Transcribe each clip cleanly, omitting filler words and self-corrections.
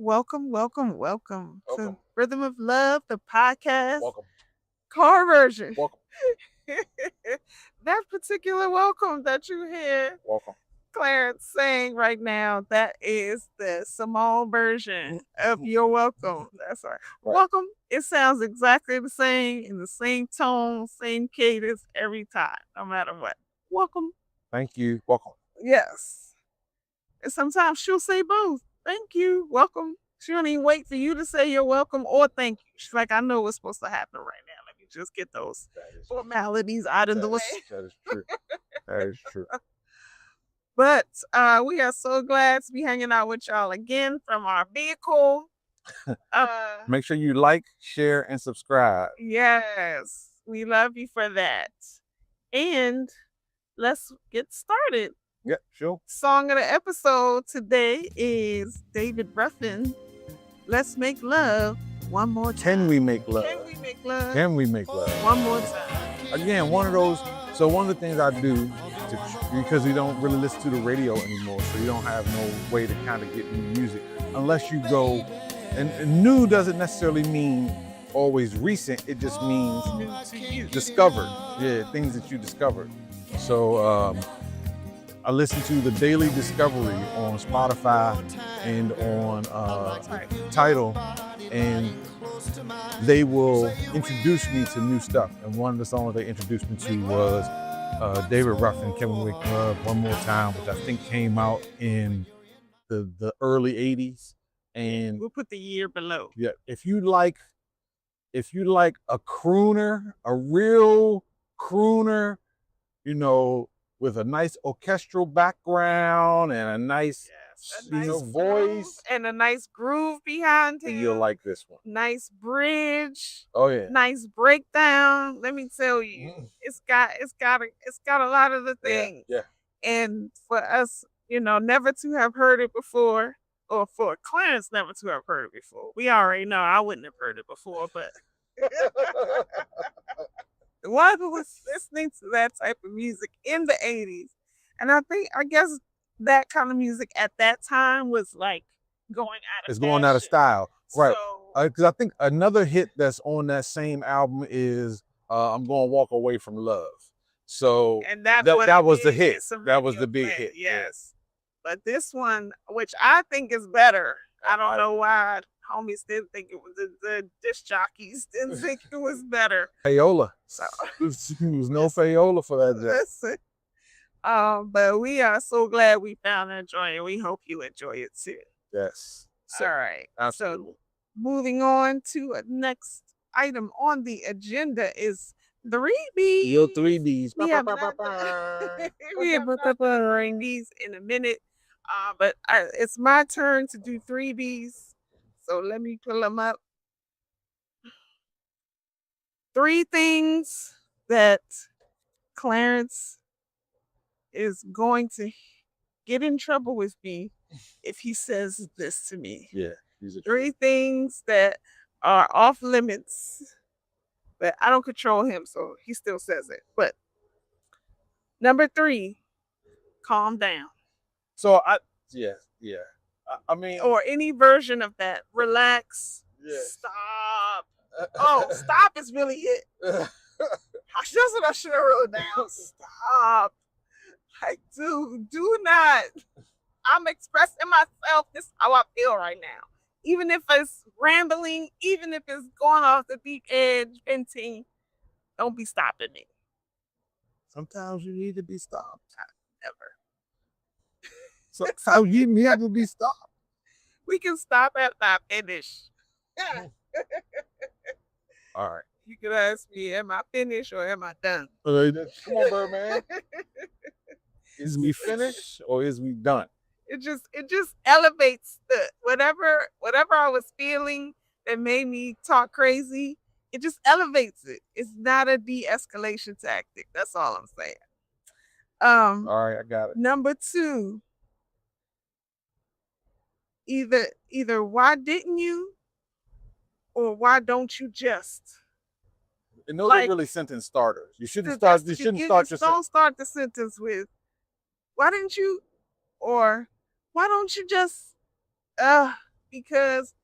Welcome, welcome, welcome to Welcome. Rhythm of Love, the podcast, Welcome. car version. Welcome. That particular welcome that you hear Welcome. Clarence saying right now, that is the Simone version of your welcome. That's right. Right. Welcome. It sounds exactly the same in the same tone, same cadence every time, no matter what. Welcome. Thank you. Welcome. Yes. And sometimes she'll say both. Thank you. Welcome. She don't even wait for you to say you're welcome or thank you. She's like, I know what's supposed to happen right now. Let me just get those That is formalities out of the way. that is true. That is true. But we are so glad to be hanging out with y'all again from our vehicle. Make sure you like, share, and subscribe. Yes, we love you for that. And let's get started. Yeah, sure. Song of the episode today is David Ruffin. Let's make love one more time. Can we make love? Can we make love Can we make love? one more time? Again, one of those. So one of the things I do, because we don't really listen to the radio anymore, so you don't have no way to kind of get new music unless you go. And new doesn't necessarily mean always recent. It just means New to you. discovered. Yeah, things that you discovered. So I listen to the Daily Discovery on Spotify and on Tidal, and they will introduce me to new stuff. And one of the songs they introduced me to was David Ruffin, Can We Make Love One More Time, which I think came out in the early 80s. And We'll put the year below. yeah, if you like a crooner, a real crooner, with a nice orchestral background and a nice, voice, and a nice groove behind then him. you'll like this one. Nice bridge, Oh yeah. nice breakdown. Let me tell you, it's got a lot of the things. Yeah. And for us, never to have heard it before, or for Clarence never to have heard it before. We already know I wouldn't have heard it before, but one who was listening to that type of music in the 80s. And I guess that kind of music at that time was like going out of It's going out of fashion. style. Right. So, Because I think another hit that's on that same album is I'm Gonna Walk Away from Love. So and that was the did hit. get some That was radio the big play, hit. yes. But this one, which I think is better, I don't know why homies didn't think it was, the disc jockeys didn't think it was better. Fayola. So There was no Fayola for that. listen. But we are so glad we found that joy, and we hope you enjoy it too. Yes. All right. Absolutely. So moving on to a next item on the agenda is Threebies. Your Threebies. We have Threebies in a minute. But it's my turn to do Threebies. So let me pull them up. 3 things that Clarence is going to get in trouble with me if he says this to me. Yeah. These are 3 things that are off limits, but I don't control him, so he still says it. But number 3, calm down. So I mean, Or any version of that. Relax. Yeah. Stop. Oh, stop is really it. That's what I should have wrote down. Stop. Like, dude, do not. I'm expressing myself. This is how I feel right now. Even if it's rambling, even if it's going off the deep edge, venting, don't be stopping me. sometimes you need to be stopped. Never. Sometimes you need to be stopped. We can stop at my finish. All right. You can ask me, am I finished or am I done? Come on, Birdman. Is we finished or is we done? It just elevates the whatever I was feeling that made me talk crazy. It just elevates it. It's not a de-escalation tactic. That's all I'm saying. All right, I got it. Number 2. Either why didn't you, or why don't you just? And those Like- are really sentence starters. You shouldn't That's- start. You shouldn't you start just your don't start the sentence with why didn't you, or why don't you just because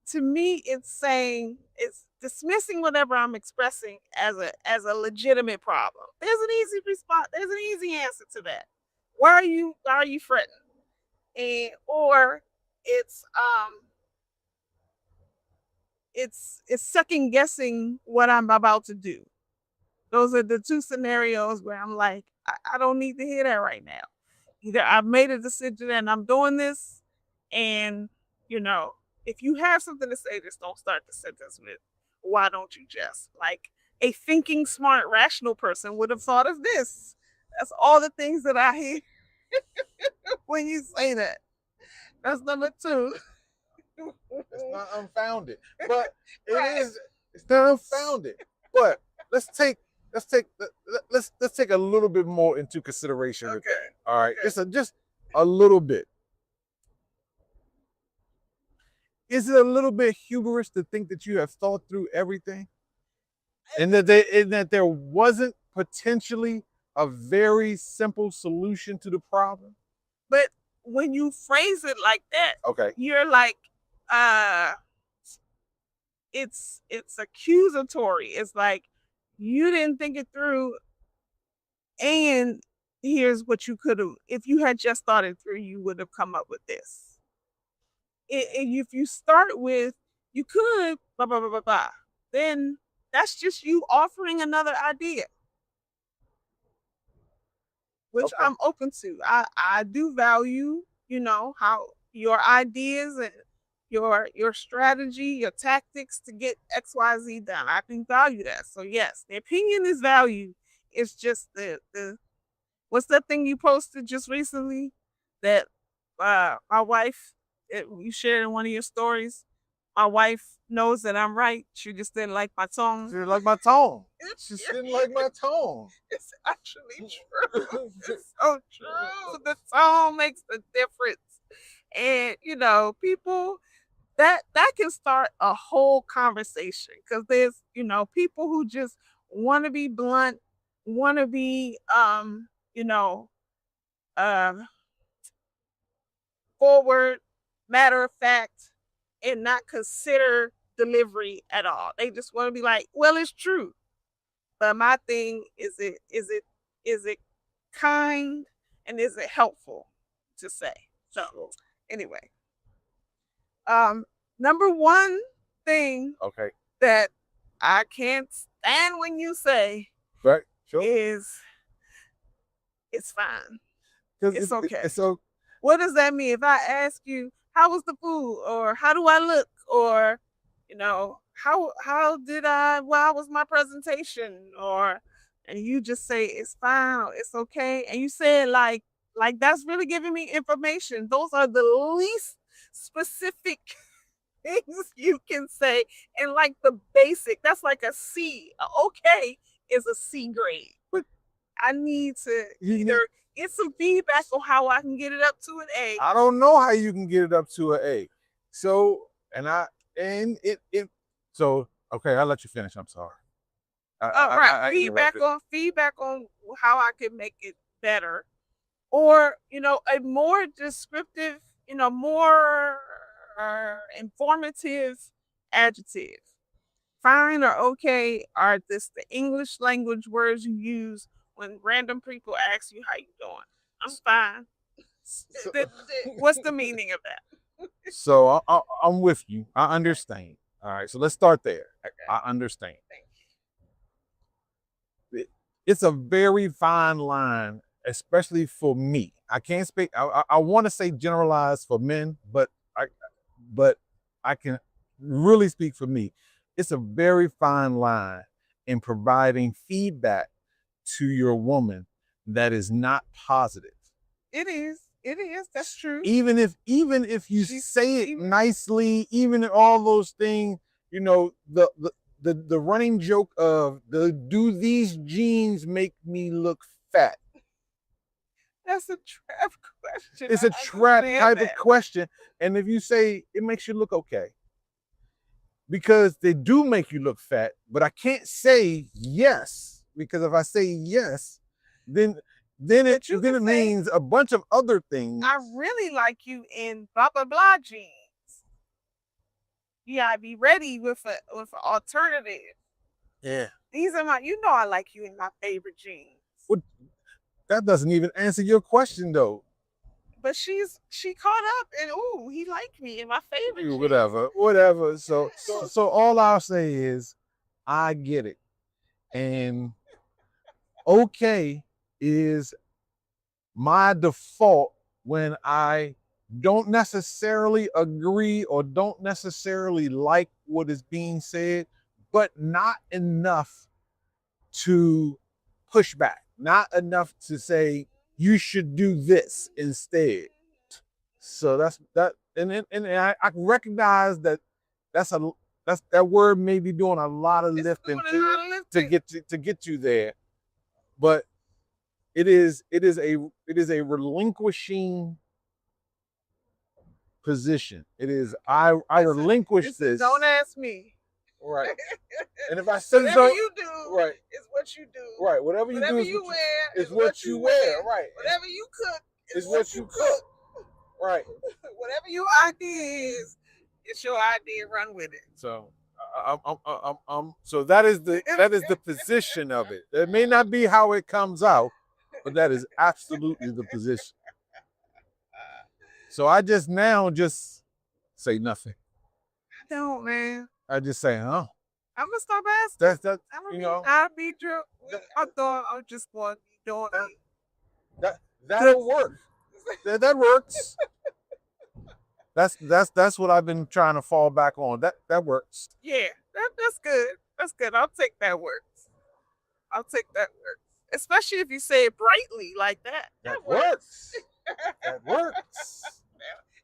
to me it's dismissing whatever I'm expressing as a legitimate problem. There's an easy response. There's an easy answer to that. Why are you fretting? And or it's it's second guessing what I'm about to do. Those are the two scenarios where I'm like, I don't need to hear that right now. Either I've made a decision and I'm doing this, and you know, if you have something to say, just don't start the sentence with, why don't you just? Like a thinking, smart, rational person would have thought of this. That's all the things that I hear when you say that. That's number two. It's not unfounded, but Right. it's not unfounded. But let's take let's take a little bit more into consideration with Okay. that. All right, Okay. just a little bit. Is it a little bit humorous to think that you have thought through everything, and that there wasn't potentially a very simple solution to the problem? But when you phrase it like that, Okay. you're like, uh, it's accusatory. It's like you didn't think it through, and here's what you could have. If you had just thought it through, you would have come up with this. If you start with you could blah blah blah blah blah, then that's just you offering another idea, which Okay. I'm open to. I do value, how your ideas and your strategy, your tactics to get XYZ done. I do value that. So yes, the opinion is valued. It's just the what's that thing you posted just recently that my wife you shared in one of your stories. My wife knows that I'm right. She just didn't like my She tone. didn't like my tone. It's, She didn't like my tone. it's actually true. It's so true. The tone makes the difference. And people that can start a whole conversation because there's people who just want to be blunt, want to be you know um forward, matter of fact, and not consider delivery at all. They just want to be like, well, it's true. But my thing is it kind and is it helpful to say? So anyway, number one thing Okay. that I can't stand when you say Right. Sure. is it's fine. It's okay. It's so. What does that mean? If I ask you, how was the food? Or how do I look? Or, how did how was my presentation? Or and you just say it's fine or it's okay. And you say it like that's really giving me information. Those are the least specific things you can say. And like the basic, that's like a C. Okay is a C grade. But I need to you need- either get some feedback on how I can get it up to an A. I don't know how you can get it up to an A. So it so okay, I'll let you finish. I'm sorry. Right. I Feedback on how I can make it better. Or, a more descriptive, more informative adjective. Fine or okay are this the English language words you use when random people ask you how you doing. I'm fine. So- What's the meaning of that? So I'm with you. I understand. All right. So let's start there. Okay. I understand. Thank It's a very fine line, especially for me. I can't speak. I want to say generalized for men, but I can really speak for me. It's a very fine line in providing feedback to your woman that is not positive. It is. It is. That's true. Even if you say it nicely, even all those things, the running joke of do these jeans make me look fat? That's a trap question. It's a trap type of question. And if you say it makes you look okay, because they do make you look fat, but I can't say yes, because if I say yes, then it means a bunch of other things. I really like you in blah blah blah jeans. You gotta be ready with an alternative. Yeah. These are my, you know, I like you in my favorite jeans. What? That doesn't even answer your question though. But she caught up and ooh, he liked me in my favorite jeans. Whatever. So all I'll say is, I get it, and okay is my default when I don't necessarily agree or don't necessarily like what is being said, but not enough to push back, not enough to say you should do this instead. So that's that, and I recognize that that's a that word may be doing a lot of lifting to get you there, but it is a relinquishing position. It is I relinquish this. Don't ask me. Right. And if I said whatever you do, right, is what you do. Right. Whatever you do you wear is what you wear. Right. Whatever you cook is what you cook. Right. Whatever your idea is, it's your idea. Run with it. So, so that is the position of it. It may not be how it comes out, but that is absolutely the position. So I just say nothing. No, man. I just say, huh? I'm gonna stop asking. That's I'll be true. I thought I was just going to be doing that'll work. That works. That's what I've been trying to fall back on. That works. Yeah, that's good. That's good. I'll take that works. Especially if you say it brightly like that. That works. That works.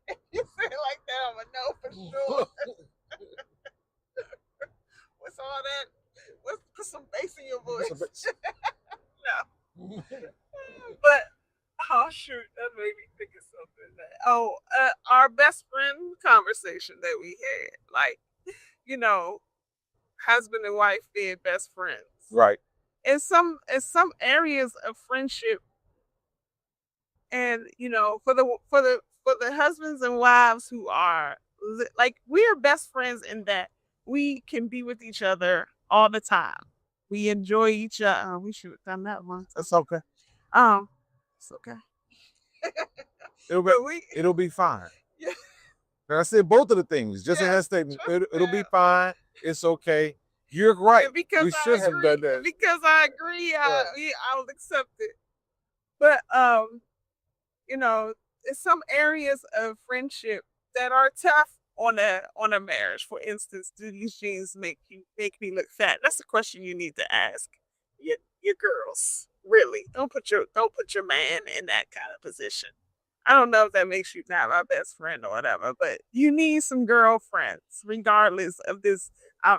If you say it like that, I'm gonna know for sure. What's all that? Let's put some bass in your voice. No. But oh shoot, that made me think of something. Our best friend conversation that we had, like, husband and wife being best friends. Right. In some areas of friendship, and for the husbands and wives who are like, we are best friends in that we can be with each other all the time. We enjoy each other. We should have done that one. That's okay. It's okay. It'll be fine. Yeah. I said both of the things. Just a statement. It'll be fine. It's okay. You're right. And because we should have done that. Because I agree, I'll accept it. But in some areas of friendship that are tough on a marriage. For instance, do these jeans make me look fat? That's a question you need to ask your girls. Really, don't put your man in that kind of position. I don't know if that makes you not my best friend or whatever, but you need some girlfriends, regardless of this.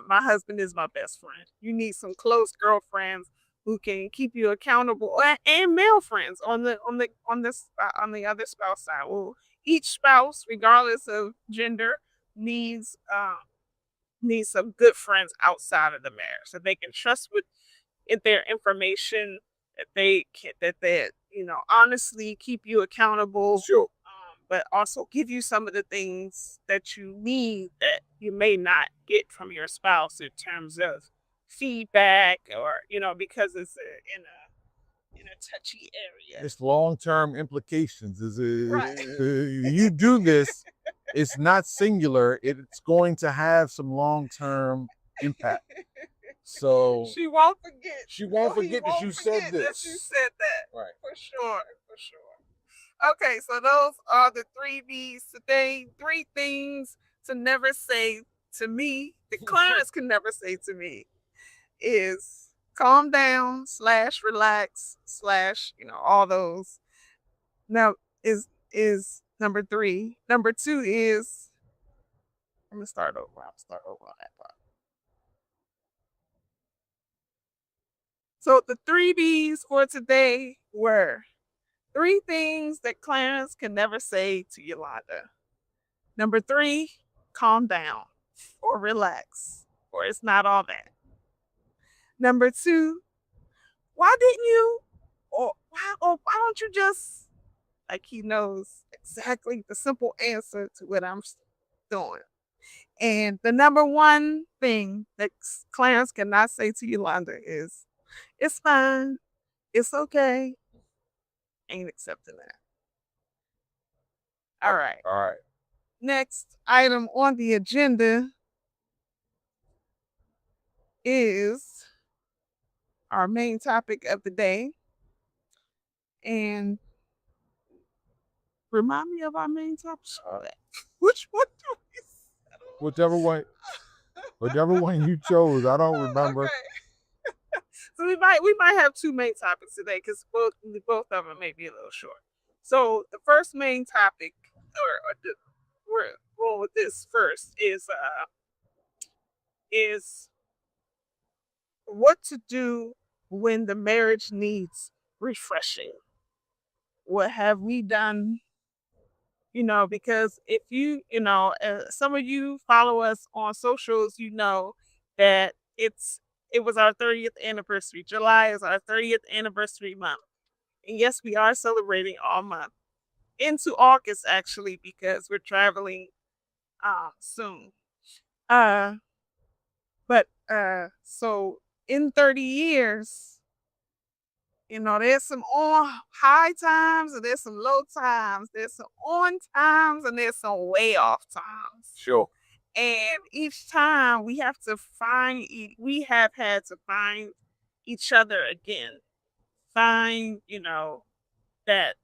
My husband is my best friend. You need some close girlfriends who can keep you accountable, and male friends on the other spouse side. Well, each spouse, regardless of gender, needs some good friends outside of the marriage that they can trust with their information, that they honestly keep you accountable. Sure. But also give you some of the things that you need that you may not get from your spouse in terms of feedback, or because it's in a touchy area. It's long-term implications. Right. You do this, it's not singular. It's going to have some long-term impact. So she won't forget. She won't forget that you said this. That you said that. Right. For sure. Okay, so those are the 3Bs today. 3 things to never say to me, that Clarence can never say to me, is calm down / relax / all those. Now is number 3. Number 2 is, I'm gonna start over. I'll start over on that part. So the 3Bs for today were 3 things that Clarence can never say to Yolanda. Number 3, calm down or relax, or it's not all that. Number 2, why didn't you, or why don't you just, like, he knows exactly the simple answer to what I'm doing. And the number one thing that Clarence cannot say to Yolanda is, it's fine, it's okay. Ain't accepting that. All right. All right. Next item on the agenda is our main topic of the day. And remind me of our main topic. Which one do we settle? Whichever one you chose. I don't remember. Okay. So we might have two main topics today because both of them may be a little short. So the first main topic, we're going with this first, is what to do when the marriage needs refreshing. What have we done? Because if some of you follow us on socials, that it was our 30th anniversary. July is our 30th anniversary month. And yes, we are celebrating all month into August, actually, because we're traveling soon. So in 30 years, there's some on high times and there's some low times. There's some on times and there's some way off times. Sure. And each time we have had to find each other again. Find, that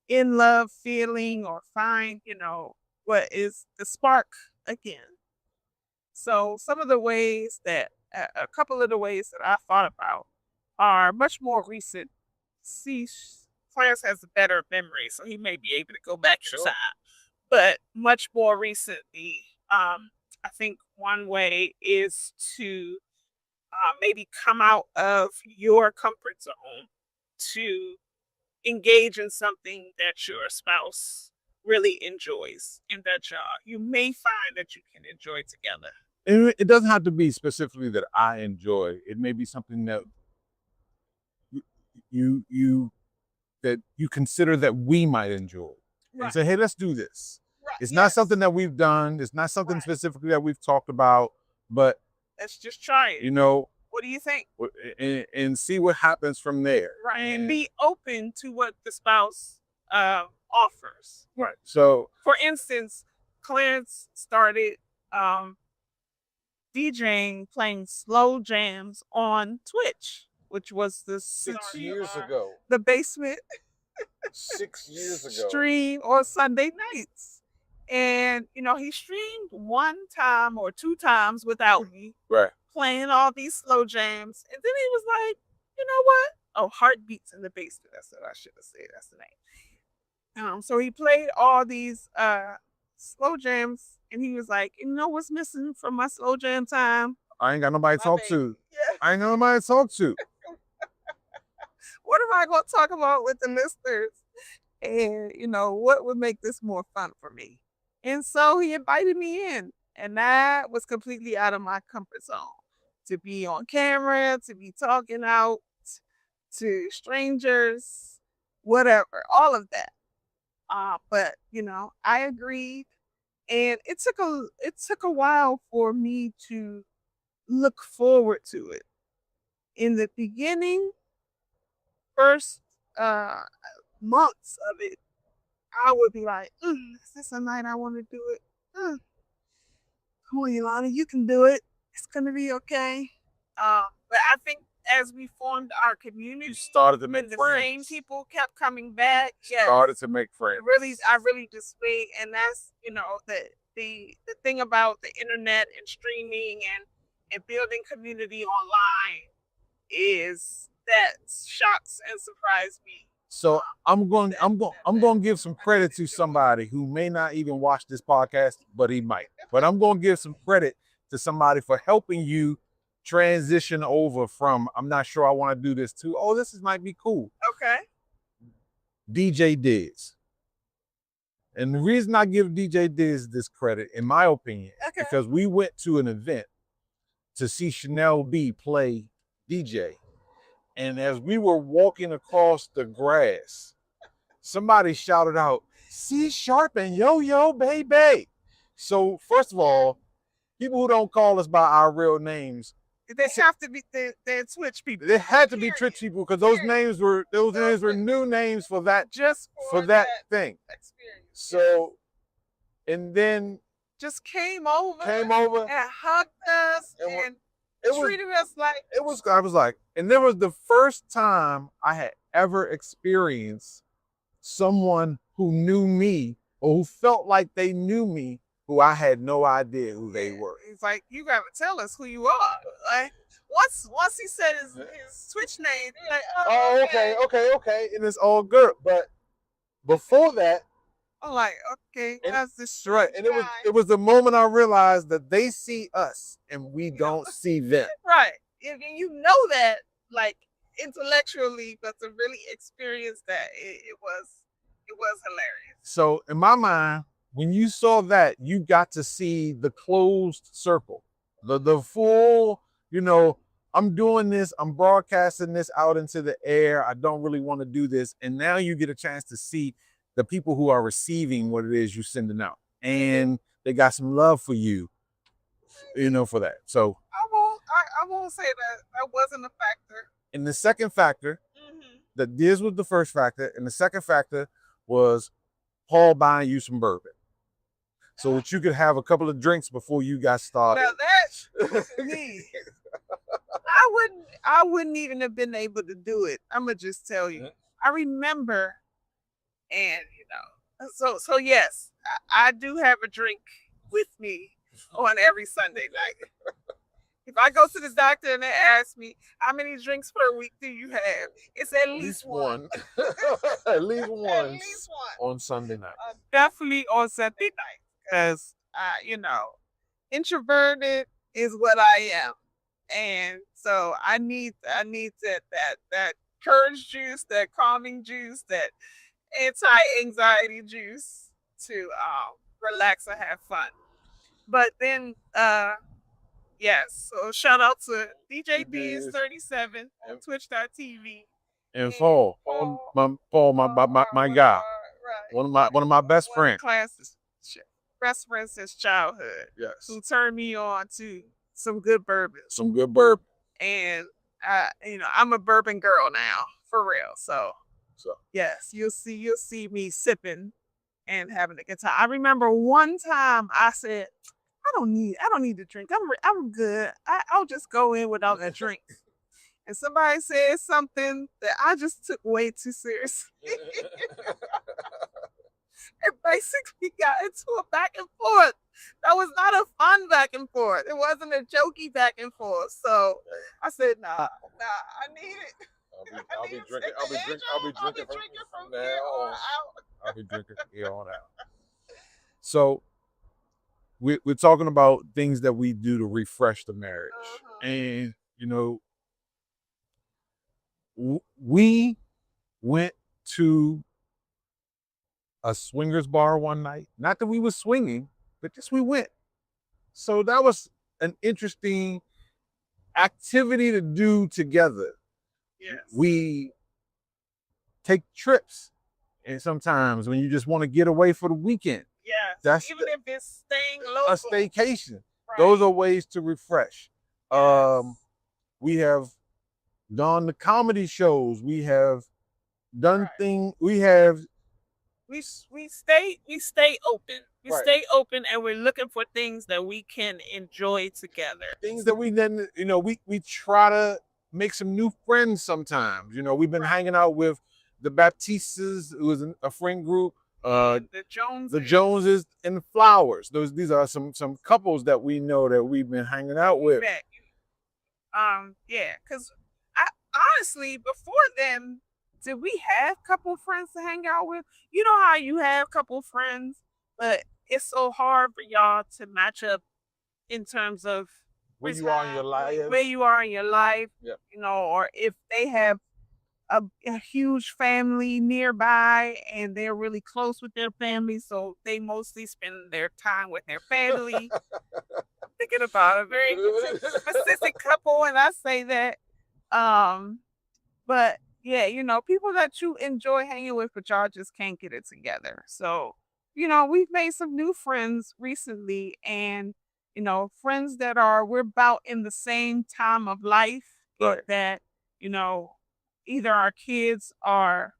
in love feeling, or find, what is the spark again. So a couple of the ways that I thought about are much more recent. See, Clarence has a better memory, so he may be able to go back in time. But much more recently, I think one way is to maybe come out of your comfort zone to engage in something that your spouse really enjoys and that you may find that you can enjoy together. It doesn't have to be specifically that I enjoy. It may be something that you consider that we might enjoy. Right. And say, hey, let's do this. Right. It's not something that we've done. It's not something specifically that we've talked about, but let's just try it. What do you think? And see what happens from there. Right. And be open to what the spouse offers. Right. So, for instance, Clarence started DJing, playing slow jams on Twitch, which was the 6 years ago. The basement 6 years ago. Stream on Sunday nights. And, he streamed one time or two times without me. Right. Playing all these slow jams. And then he was like, you know what? Oh, Heartbeats in the Basement. That's what I should have said. That's the name. So he played all these slow jams, and he was like, you know what's missing from my slow jam time? I ain't got nobody to talk to. Yeah. I ain't got nobody to talk to. What am I going to talk about with the listeners? And, what would make this more fun for me? And so he invited me in, and that was completely out of my comfort zone. To be on camera, to be talking out to strangers, whatever, all of that. But I agreed, and it took a while for me to look forward to it. In the beginning, first months of it, I would be like, is this a night I want to do it? Come on, Yolanda, you can do it. It's gonna be okay. But I think as we formed our community, you started to make friends. The same people kept coming back. Yes. Started to make friends. I really displayed, and that's the thing about the internet and streaming and building community online is that shocks and surprised me. So I'm going to give some credit to somebody who may not even watch this podcast, but he might. But I'm going to give some credit to somebody for helping you transition over from, I'm not sure I want to do this, to, oh, this might be cool. Okay. DJ Diz. And the reason I give DJ Diz this credit, in my opinion, because we went to an event to see Chanel B play DJ. And as we were walking across the grass, somebody shouted out, C Sharp and Yo-Yo, baby. So first of all, people who don't call us by our real names, They have to be they're Twitch people. they had to be Twitch people because those names were new names for that just for that thing. Experience. So, and then just came over and hugged us and treated us like it was. I was like, and there was the first time I had ever experienced someone who knew me or who felt like they knew me, who I had no idea who they were. He's like, you gotta tell us who you are. Like once he said his Twitch name, like, oh, okay, and it's all good. But before that, I'm like, okay, that's this right. And it was the moment I realized that they see us and we don't see them. Right. And you know that, like, intellectually, but to really experience that, it was hilarious. So in my mind, when you saw that, you got to see the closed circle, the full, I'm doing this, I'm broadcasting this out into the air. I don't really want to do this. And now you get a chance to see the people who are receiving what it is you're sending out. And they got some love for you, for that. So I won't say that wasn't a factor. And the second factor, that this was the first factor, and the second factor was Paul buying you some bourbon, so that you could have a couple of drinks before you got started. Now that's me. I wouldn't even have been able to do it. I'm gonna just tell you. I remember, and so yes, I do have a drink with me on every Sunday night. If I go to the doctor and they ask me, how many drinks per week do you have? It's at least one. At least one on Sunday night. Definitely on Sunday night. Because, introverted is what I am. And so I need that courage juice, that calming juice, that anti-anxiety juice to relax and have fun. But then, yes, so shout out to DJ Bees 37 on Twitch.tv. And Paul, my guy, right. one of my best friends. Best friends since childhood. Yes. Who turned me on to some good bourbon. And I'm a bourbon girl now, for real. So yes, you'll see me sipping and having a good time. I remember one time I said, I don't need to drink. I'm good. I'll just go in without a drink. And somebody said something that I just took way too seriously. And basically got into a back and forth. That was not a fun back and forth. It wasn't a jokey back and forth. So I said, nah, I need it. I'll be drinking from now on. I'll be drinking from here on out. So we're talking about things that we do to refresh the marriage. And, we went to a swingers bar one night. Not that we were swinging, but just we went. So that was an interesting activity to do together. Yes. We take trips. And sometimes when you just want to get away for the weekend. Yes. Even if it's staying local. A staycation. Right. Those are ways to refresh. Yes. We have done the comedy shows. We have done things. We stay open. We stay open, and we're looking for things that we can enjoy together. Things that we then, we try to make some new friends sometimes. We've been hanging out with the Baptistas, who is a friend group. The Joneses and the Flowers. These are some couples that we know that we've been hanging out with. Yeah, because honestly, before then, did we have couple friends to hang out with? You know how you have couple friends, but it's so hard for y'all to match up in terms of where you are in your life. Yep. Or if they have a huge family nearby and they're really close with their family, so they mostly spend their time with their family. Thinking about a very specific couple, and I say that. But yeah, people that you enjoy hanging with, but y'all just can't get it together. So, we've made some new friends recently, and friends that we're about in the same time of life. Right. That either our kids are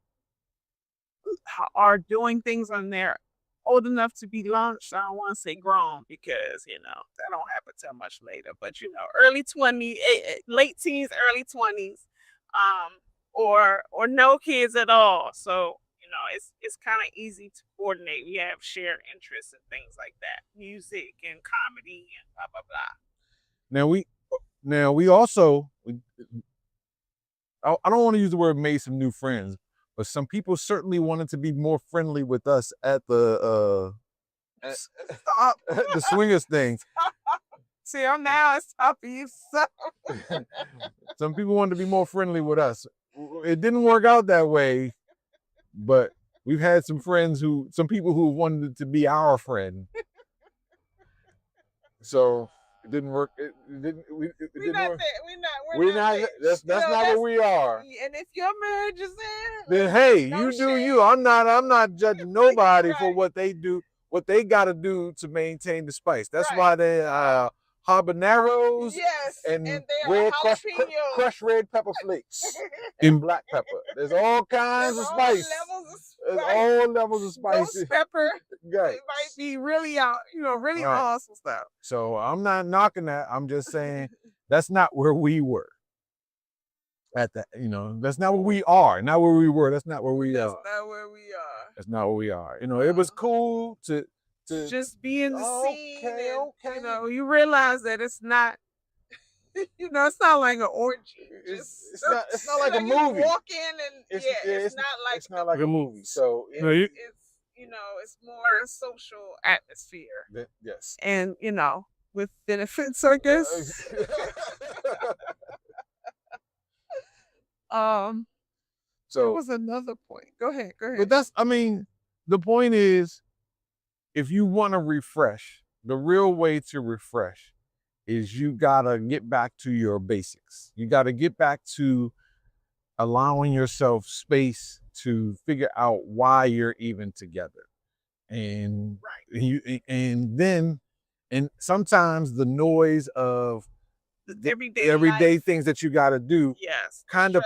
doing things on their old enough to be launched. I don't want to say grown because that don't happen till much later. But early 20s, late teens, early 20s, or no kids at all. So it's kind of easy to coordinate. We have shared interests and things like that, music and comedy and blah blah blah. Now we also, I don't want to use the word made some new friends, but some people certainly wanted to be more friendly with us at the the swingers thing. See, I'm now it's tough for you. So. Some people wanted to be more friendly with us. It didn't work out that way, but we've had some people who wanted to be our friend. So it didn't work. It didn't. It didn't work. We're not. That's not what we are. And if your marriage is then hey, you do you. I'm not judging nobody right. for what they do, what they got to do to maintain the spice. That's right. why they habaneros and red crushed red pepper flakes and black pepper. There's all kinds of spice. There's all levels of spice. Ghost pepper. Right. It might be really really right. awesome stuff. So I'm not knocking that. I'm just saying that's not where we were. At that, that's not where we are. Not where we were. That's not where we are. That's not where we are. That's not where we are. It was cool to just be in the scene. And, you realize that it's not. It's not like an orgy. It's not like a movie. You walk in and it's not like a movie. So it's more social atmosphere. Yes. And with benefits, I guess. So there was another point. Go ahead. But the point is, if you want to refresh, the real way to refresh is you gotta get back to your basics. You gotta get back to allowing yourself space to figure out why you're even together. And right. and sometimes the noise of everyday things that you got to do kind of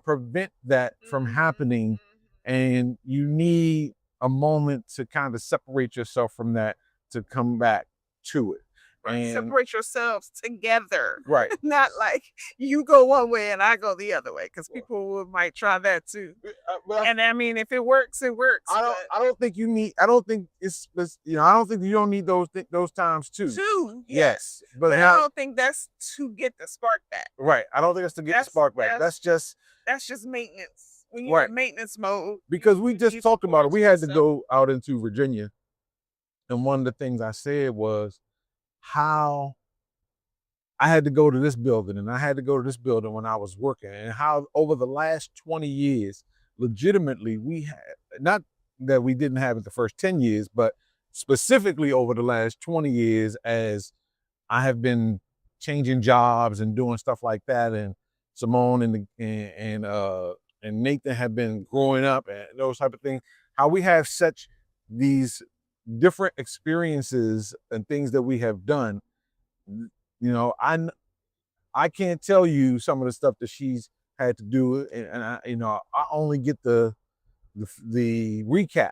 prevent that from happening. Mm-hmm. And you need a moment to kind of separate yourself from that to come back to it. And separate yourselves together. Right. Not like you go one way and I go the other way, because people might try that too. And I mean, if it works, it works. I don't think you need. I don't think it's. I don't think you don't need those times too. Yes, but I don't think that's to get the spark back. Right. I don't think it's to get the spark back. That's just maintenance. When you're in maintenance mode. Because we just talked about it. We had to go out into Virginia, and one of the things I said was how I had to go to this building and I had to go to this building when I was working, and how over the last 20 years, legitimately, we had, not that we didn't have it the first 10 years, but specifically over the last 20 years, as I have been changing jobs and doing stuff like that, and Simone and Nathan have been growing up and those type of things, how we have such these different experiences and things that we have done. I can't tell you some of the stuff that she's had to do, and I only get the recap,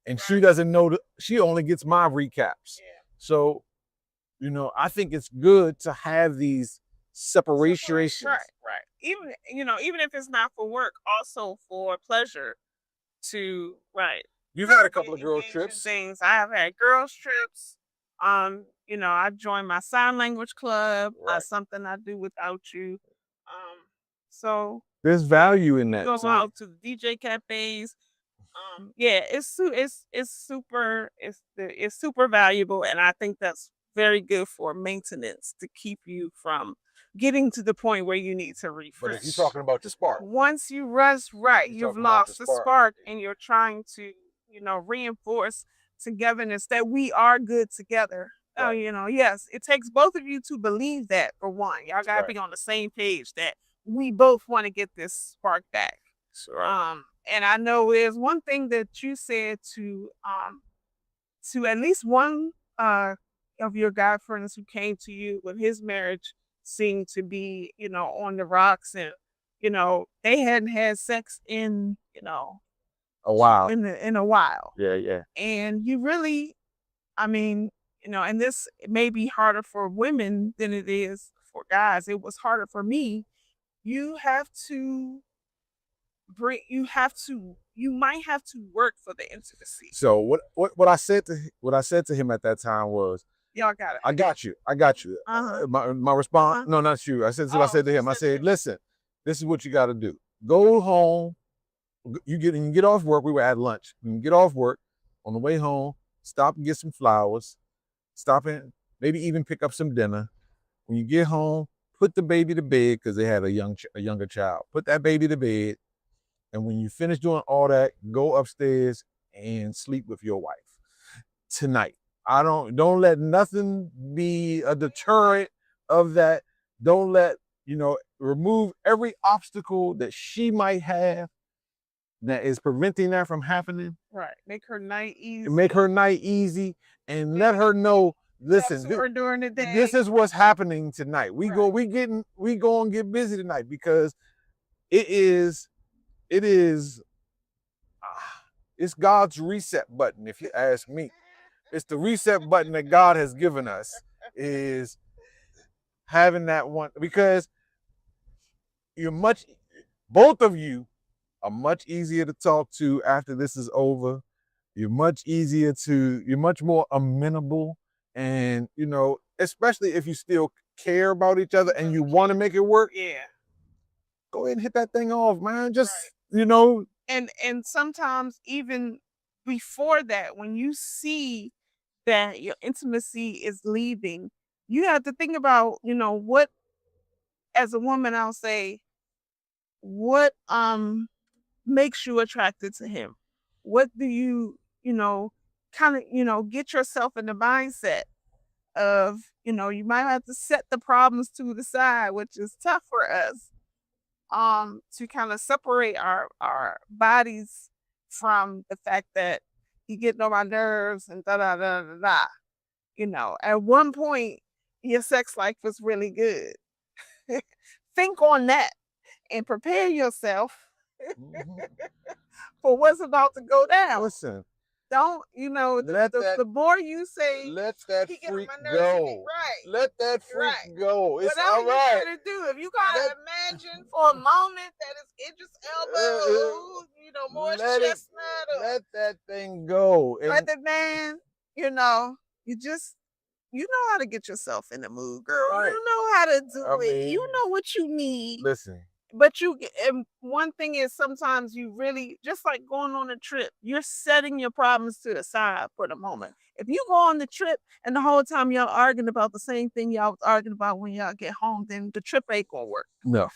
and she doesn't know she only gets my recaps. So, I think it's good to have these separations. Right. Even if it's not for work, also for pleasure. You've had a couple of girls trips. Things. I have had girls trips. I joined my sign language club. Right. Something I do without you. So there's value in that. Go out to the DJ cafes. It's super valuable, and I think that's very good for maintenance to keep you from getting to the point where you need to refresh. But if you're talking about the spark, once you rush, you've lost the spark, and you're trying to reinforce togetherness, that we are good together. Right. Yes, it takes both of you to believe that. For one, y'all gotta be on the same page that we both want to get this spark back. Right. And I know there's one thing that you said to to at least one of your guy friends who came to you when his marriage seemed to be, on the rocks, and they hadn't had sex in, A while. in a while. Yeah. And you really, I mean, and this may be harder for women than it is for guys. It was harder for me. You have to you might have to work for the intimacy. So what I said to him at that time was, y'all got it. I got you. My response, no, not you. I said what I said to him. I said, listen, this is what you got to do. Go home. You get off work. We were at lunch. You get off work, on the way home, stop and get some flowers. Stop and maybe even pick up some dinner. When you get home, put the baby to bed, because they had a younger child. Put that baby to bed. And when you finish doing all that, go upstairs and sleep with your wife tonight. Don't let nothing be a deterrent of that. Don't let, remove every obstacle that she might have that is preventing that from happening. Right. Make her night easy. And let her know, listen, during the day. This is what's happening tonight. We go and get busy tonight, because it's God's reset button, if you ask me. It's the reset button that God has given us, is having that one, because both of you are much easier to talk to after this is over. You're much more amenable, and, especially if you still care about each other and you want to make it work. Yeah. Go ahead and hit that thing off, man. Just, right. And sometimes even before that, when you see that your intimacy is leaving, you have to think about, what, as a woman, I'll say, what makes you attracted to him? What do you, kind of, get yourself in the mindset of, you might have to set the problems to the side, which is tough for us. To kind of separate our bodies from the fact that he getting on my nerves and da. At one point, your sex life was really good. Think on that and prepare yourself for what's about to go down. Listen. Don't, the more you say, let that freak go. Right. Let that freak go. It's whatever all right. You gotta do. If you gotta imagine for a moment that it's Idris Elba, more chestnut. Let that thing go. Let the man, you know how to get yourself in the mood, girl. Right. You know how to do it. You know what you need. Listen. But and one thing is, sometimes you really, just like going on a trip, you're setting your problems to the side for the moment. If you go on the trip and the whole time y'all arguing about the same thing y'all was arguing about when y'all get home, then the trip ain't gonna work. No.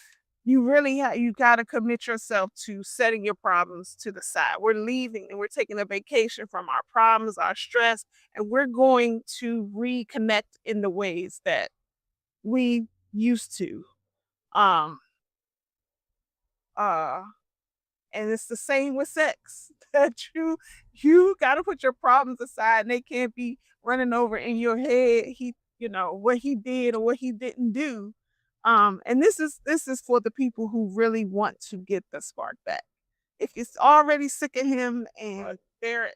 You really you gotta commit yourself to setting your problems to the side. We're leaving and we're taking a vacation from our problems, our stress, and we're going to reconnect in the ways that we used to. And it's the same with sex, that you got to put your problems aside, and they can't be running over in your head. What he did or what he didn't do. And this is for the people who really want to get the spark back. If it's already sick of him and they're,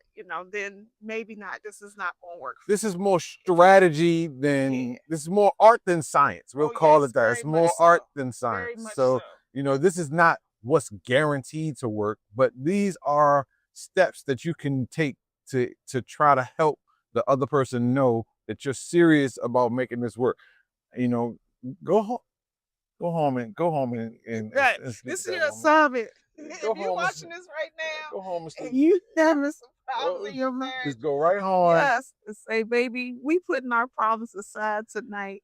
then maybe not. This is not going to work. This is more strategy than this is more art than science. We'll call it that. It's more art than science. So. This is not what's guaranteed to work, but these are steps that you can take to try to help the other person know that you're serious about making this work. Go home and this is your assignment. If you're watching this right now, go home and you having some problems in your marriage, just go right home. Yes, and say, baby, we putting our problems aside tonight.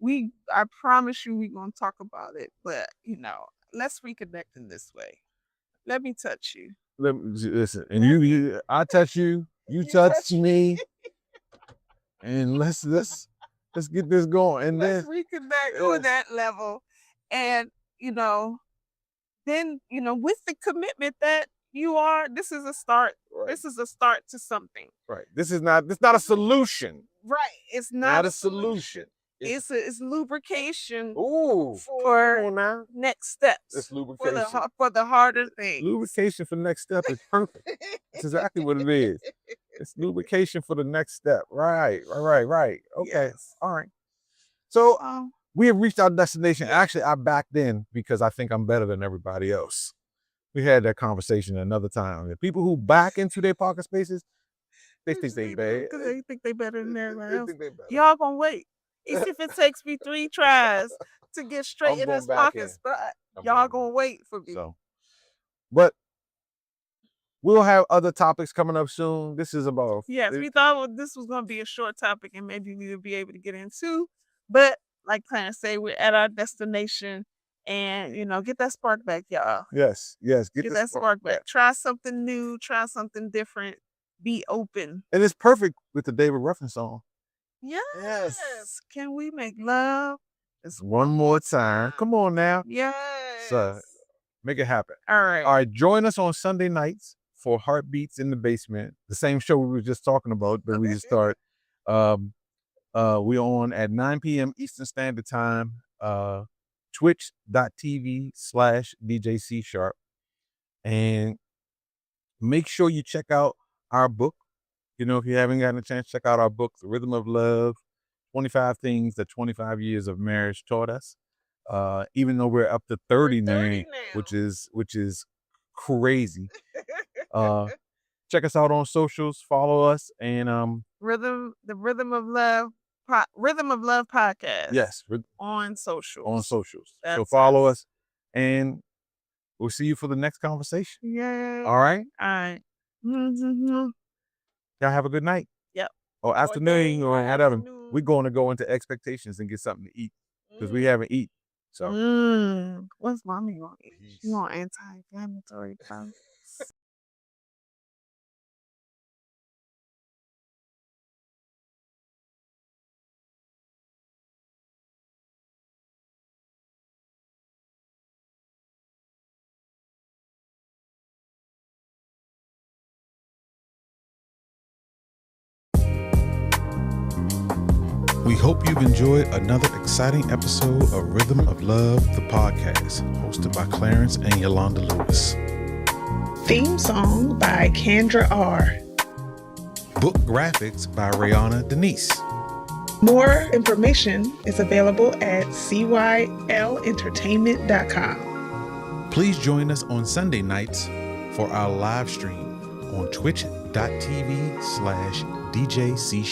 I promise you, we're gonna talk about it, but let's reconnect in this way. Let me touch you. Listen, and I touch you, you touch me, and let's get this going. And let's reconnect on that level, and then with the commitment that This is a start. Right. This is a start to something. Right. This is not a solution. Right. It's not a solution. It's lubrication Ooh. for Come on now. next steps. It's lubrication. For the harder things. Lubrication for the next step is perfect. That's exactly what it is. It's lubrication for the next step. Right. Okay. Yes. All right. So we have reached our destination. Actually, I backed in because I think I'm better than everybody else. We had that conversation another time. The people who back into their parking spaces, they think they bad. Because they think they better than everybody else. Think they better. Y'all gonna wait. Even if it takes me 3 tries to get straight in this parking spot, y'all gonna wait for me. So, but we'll have other topics coming up soon. This is about... Yes, we thought this was gonna be a short topic and maybe we would be able to get into. But like Clarence said, we're at our destination. And, get that spark back, y'all. Yes. Get that spark back. Try something new. Try something different. Be open. And it's perfect with the David Ruffin song. Yes. Can we make love? It's one more time. Come on now. Yes. So make it happen. All right. All right. Join us on Sunday nights for Heartbeats in the Basement. The same show we were just talking about, but we just start. We're on at 9 p.m. Eastern Standard Time. Twitch.tv/DJ C#. And make sure you check out our book. If you haven't gotten a chance, check out our book, The Rhythm of Love, 25 Things That 25 Years of Marriage Taught Us. Even though we're up to 30 now, which is crazy. Check us out on socials, follow us, and the Rhythm of Love podcast. Yes, on socials. So follow us, and we'll see you for the next conversation. Yeah. All right. Mm-hmm. Y'all have a good night. Yep. Or afternoon, or whatever. We're going to go into expectations and get something to eat because we haven't eaten. So. What's mommy gonna eat? She want anti-inflammatory drugs. We hope you've enjoyed another exciting episode of Rhythm of Love, the podcast, hosted by Clarence and Yolanda Lewis. Theme song by Kendra R. Book graphics by Rihanna Denise. More information is available at cYLentertainment.com. Please join us on Sunday nights for our live stream on twitch.tv/DJ C#.